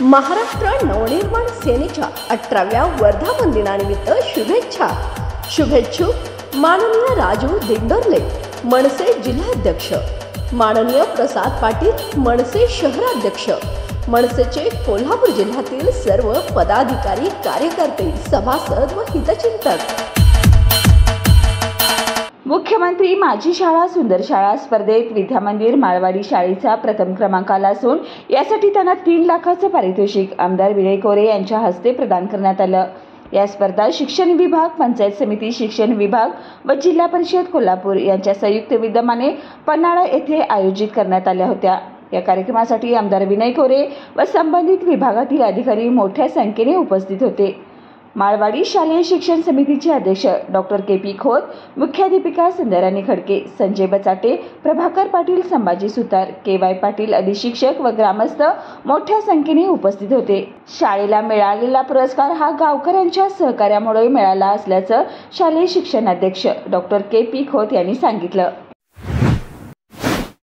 महाराष्ट्र नवनिर्माण सेनेच्या 18व्या वर्धापन दिनानिमित्त शुभेच्छुक माननीय राजू दिंडोरले, मनसे जिल्हाध्यक्ष, माननीय प्रसाद पाटील, मनसे शहराध्यक्ष, मनसेचे कोल्हापूर जिल्ह्यातील सर्व पदाधिकारी, कार्यकर्ते, सभासद व हितचिंतक। मुख्यमंत्री माझी शाळा सुंदर शाळा स्पर्धेत विद्यामंदिर माळवाडी शाळेचा प्रथम क्रमांक आला असून यासाठी त्यांना 3 लाखाचं पारितोषिक आमदार विनय कोरे यांच्या हस्ते प्रदान करण्यात आलं। या स्पर्धा शिक्षण विभाग, पंचायत समिती शिक्षण विभाग व जिल्हा परिषद कोल्हापूर यांच्या संयुक्त विद्यमाने पन्हाळा येथे आयोजित करण्यात आल्या होत्या। या कार्यक्रमासाठी आमदार विनय कोरे व संबंधित विभागातील अधिकारी मोठ्या संख्येने उपस्थित होते। माळवाडी शालेय शिक्षण समितीचे अध्यक्ष डॉक्टर के.पी. खोत, मुख्याध्यापिका संध्याराणी खडके, संजय बचाटे, प्रभाकर पाटील, संभाजी सुतार, के.वाय. पाटील आदी शिक्षक व ग्रामस्थ मोठ्या संख्येने उपस्थित होते। शाळेला मिळालेला पुरस्कार हा गावकऱ्यांच्या सहकार्यामुळे मिळाला असल्याचं शालेय शिक्षणाध्यक्ष डॉक्टर के.पी. खोत यांनी सांगितलं।